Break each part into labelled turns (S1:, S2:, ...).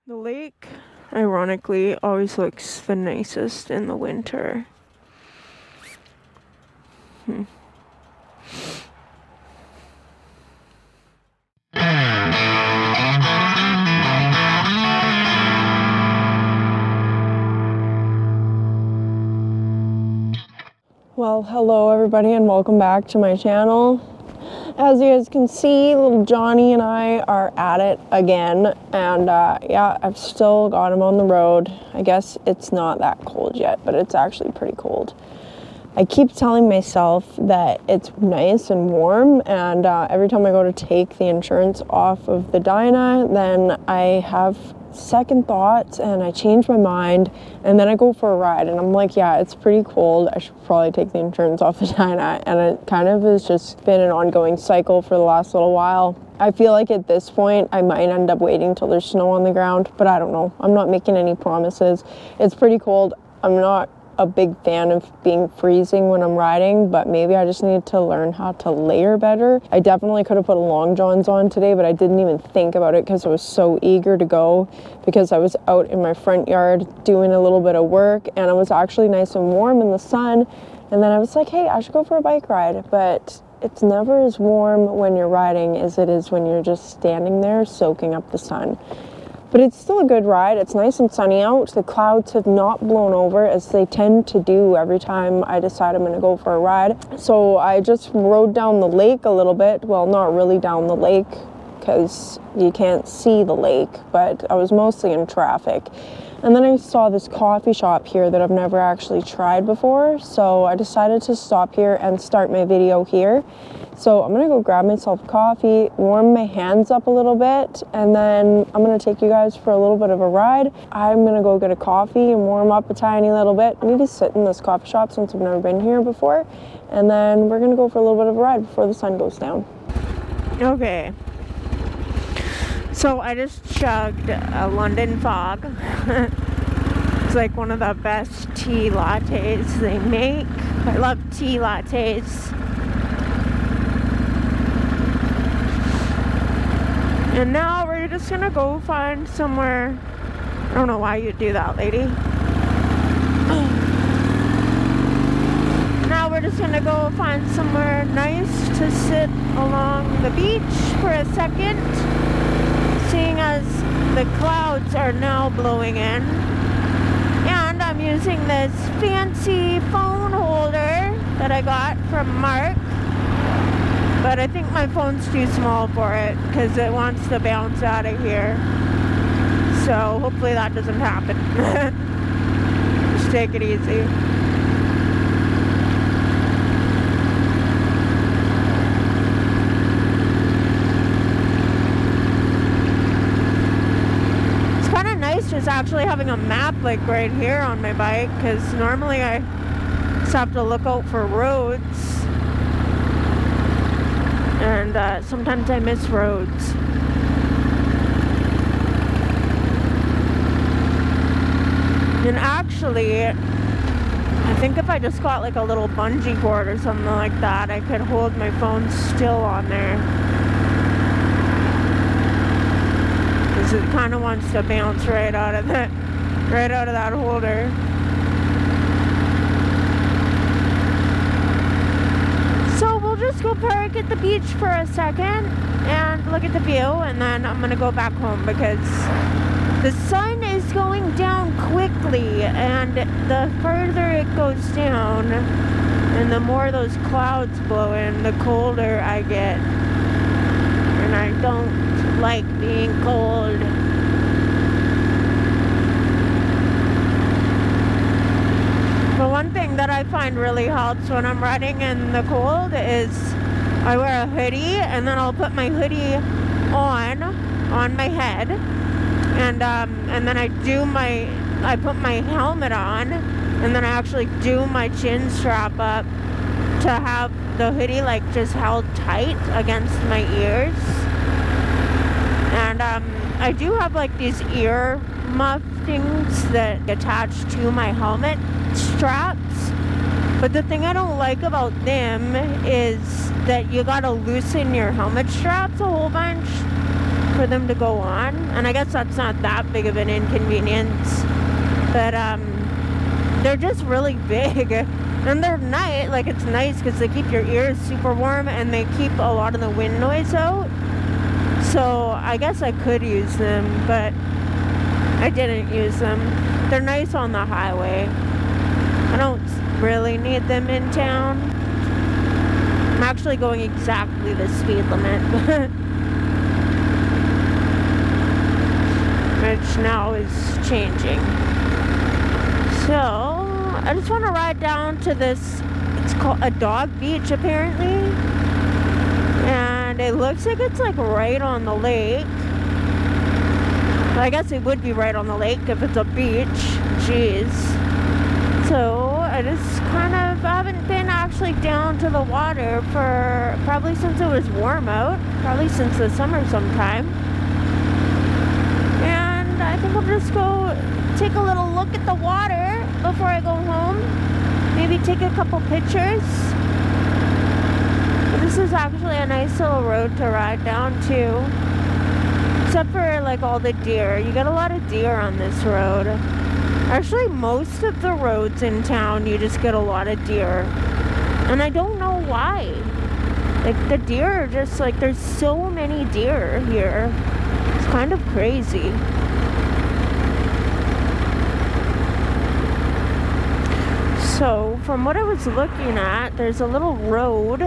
S1: The lake, ironically, always looks the nicest in the winter. Well, hello everybody and welcome back to my channel. As you guys can see, little Johnny and I are at it again, and yeah, I've still got him on the road. I guess it's not that cold yet, but it's actually pretty cold. I keep telling myself that it's nice and warm, and every time I go to take the insurance off of the Dyna, then I have second thoughts and I change my mind, and then I go for a ride and I'm like, yeah, it's pretty cold, I should probably take the insurance off the Dyna. And it kind of has just been an ongoing cycle for the last little while. I feel like at this point I might end up waiting till there's snow on the ground, but I don't know. I'm not making any promises. It's pretty cold. I'm not a big fan of being freezing when I'm riding, but maybe I just need to learn how to layer better. I definitely could have put long johns on today, but I didn't even think about it because I was so eager to go, because I was out in my front yard doing a little bit of work and it was actually nice and warm in the sun. And then I was like, hey, I should go for a bike ride, but it's never as warm when you're riding as it is when you're just standing there soaking up the sun. But it's still a good ride. It's nice and sunny out. The clouds have not blown over as they tend to do every time I decide I'm going to go for a ride. So I just rode down the lake a little bit. Well, not really down the lake because you can't see the lake, but I was mostly in traffic. And then I saw this coffee shop here that I've never actually tried before. So I decided to stop here and start my video here. So I'm gonna go grab myself coffee, warm my hands up a little bit, and then I'm gonna take you guys for a little bit of a ride. I'm gonna go get a coffee and warm up a tiny little bit. I need to sit in this coffee shop since I've never been here before. And then we're gonna go for a little bit of a ride before the sun goes down. Okay. So I just chugged a London Fog. It's like one of the best tea lattes they make. I love tea lattes. And now we're just gonna go find somewhere. I don't know why you'd do that, lady. Now we're just gonna go find somewhere nice to sit along the beach for a second, seeing as the clouds are now blowing in. And I'm using this fancy phone holder that I got from Mark. But I think my phone's too small for it because it wants to bounce out of here. So hopefully that doesn't happen. Just take it easy. It's kind of nice just actually having a map like right here on my bike, because normally I just have to look out for roads. And sometimes I miss roads. And actually, I think if I just got like a little bungee cord or something like that, I could hold my phone still on there. Because it kind of wants to bounce right out of that holder. Just go park at the beach for a second and look at the view, and then I'm gonna go back home because the sun is going down quickly, and the further it goes down and the more those clouds blow in, the colder I get, and I don't like being cold. But one thing that I find really helps when I'm riding in the cold is I wear a hoodie, and then I'll put my hoodie on my head, and then I put my helmet on, and then I actually do my chin strap up to have the hoodie like just held tight against my ears. And I do have like these ear muff things that attach to my helmet straps, but the thing I don't like about them is that you gotta loosen your helmet straps a whole bunch, for them to go on, and I guess that's not that big of an inconvenience, but they're just really big, and they're nice. Like, it's nice because they keep your ears super warm and they keep a lot of the wind noise out, so I guess I could use them, but I didn't use them. They're nice on the highway. I don't really need them in town. I'm actually going exactly the speed limit, which now is changing. So I just want to ride down to this, it's called a dog beach apparently, and it looks like it's like right on the lake. I guess it would be right on the lake if it's a beach. Jeez. So I just kind of haven't been actually down to the water for probably since it was warm out, probably since the summer sometime. And I think I'll just go take a little look at the water before I go home. Maybe take a couple pictures. This is actually a nice little road to ride down too. Except for like all the deer. You get a lot of deer on this road. Actually, most of the roads in town, you just get a lot of deer. And I don't know why. Like, the deer are just like, there's so many deer here. It's kind of crazy. So, from what I was looking at, there's a little road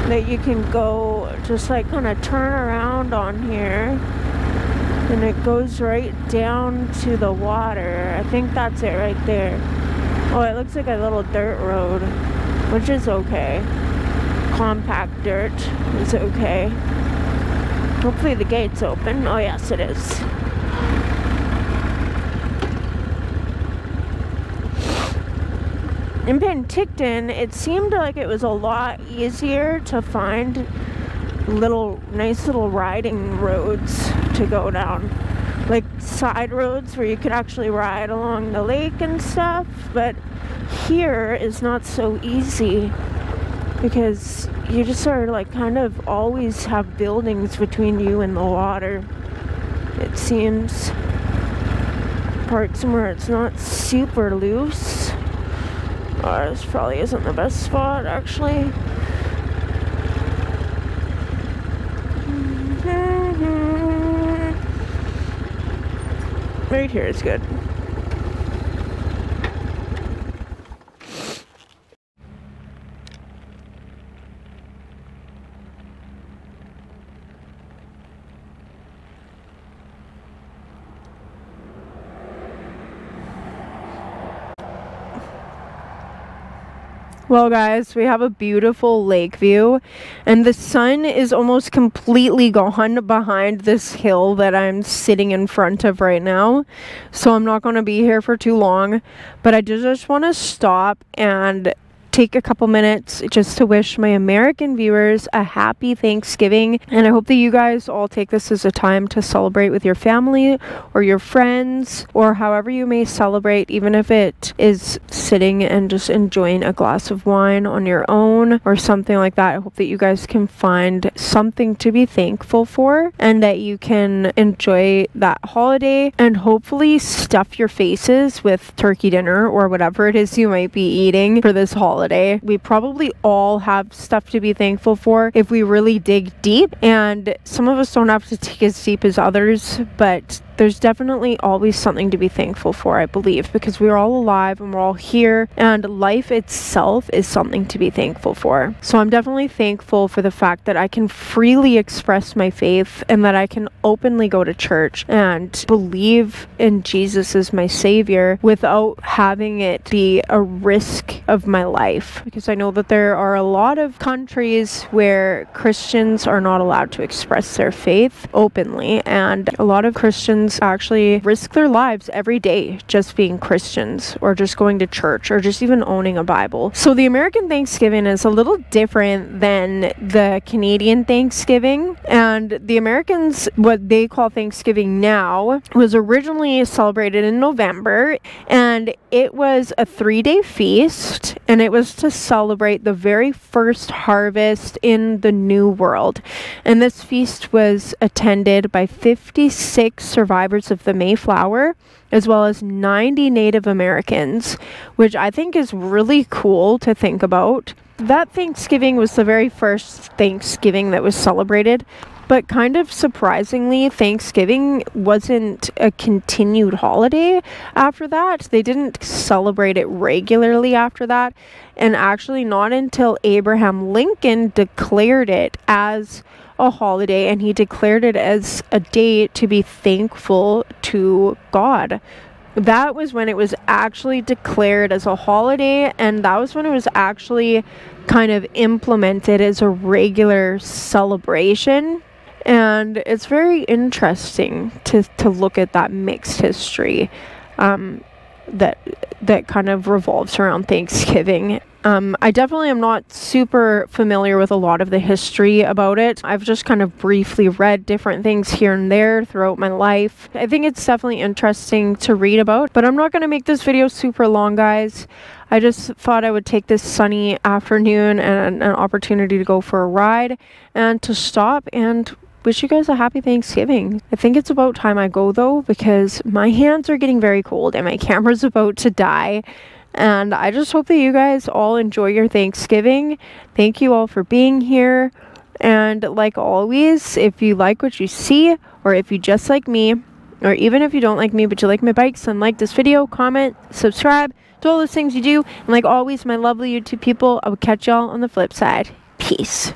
S1: that you can go, just like kind of turn around on here, and it goes right down to the water. I think that's it right there. Oh, it looks like a little dirt road, which is okay. Compact dirt is okay. Hopefully the gate's open. Oh yes, it is. In Penticton, it seemed like it was a lot easier to find nice little riding roads to go down. Like side roads where you could actually ride along the lake and stuff. But here is not so easy because you just are like kind of always have buildings between you and the water. It seems parts where it's not super loose. Oh, this probably isn't the best spot, actually. Right here is good. Well guys, we have a beautiful lake view and the sun is almost completely gone behind this hill that I'm sitting in front of right now. So I'm not going to be here for too long, but I just want to stop and take a couple minutes just to wish my American viewers a happy Thanksgiving, and I hope that you guys all take this as a time to celebrate with your family or your friends or however you may celebrate, even if it is sitting and just enjoying a glass of wine on your own or something like that. I hope that you guys can find something to be thankful for and that you can enjoy that holiday and hopefully stuff your faces with turkey dinner or whatever it is you might be eating for this holiday. We probably all have stuff to be thankful for if we really dig deep, and some of us don't have to dig as deep as others, but there's definitely always something to be thankful for, I believe, because we're all alive and we're all here, and life itself is something to be thankful for. So I'm definitely thankful for the fact that I can freely express my faith and that I can openly go to church and believe in Jesus as my savior without having it be a risk of my life, because I know that there are a lot of countries where Christians are not allowed to express their faith openly, and a lot of Christians Americans actually risk their lives every day just being Christians, or just going to church, or just even owning a Bible. So the American Thanksgiving is a little different than the Canadian Thanksgiving. And the Americans, what they call Thanksgiving now, was originally celebrated in November, and it was a 3-day feast, and it was to celebrate the very first harvest in the New World. And this feast was attended by 56 survivors of the Mayflower, as well as 90 Native Americans, which I think is really cool to think about. That Thanksgiving was the very first Thanksgiving that was celebrated. But kind of surprisingly, Thanksgiving wasn't a continued holiday after that. They didn't celebrate it regularly after that. And actually not until Abraham Lincoln declared it as a holiday, and he declared it as a day to be thankful to God. That was when it was actually declared as a holiday, and that was when it was actually kind of implemented as a regular celebration. And it's very interesting to look at that mixed history that kind of revolves around Thanksgiving. I definitely am not super familiar with a lot of the history about it. I've just kind of briefly read different things here and there throughout my life. I think it's definitely interesting to read about, but I'm not going to make this video super long, guys. I just thought I would take this sunny afternoon and an opportunity to go for a ride and to stop and wish you guys a happy Thanksgiving. I think it's about time I go though, because my hands are getting very cold and my camera's about to die. And I just hope that you guys all enjoy your Thanksgiving. Thank you all for being here. And like always, if you like what you see, or if you just like me, or even if you don't like me but you like my bikes, then like this video, comment, subscribe, do all those things you do. And like always, my lovely YouTube people, I will catch y'all on the flip side. Peace.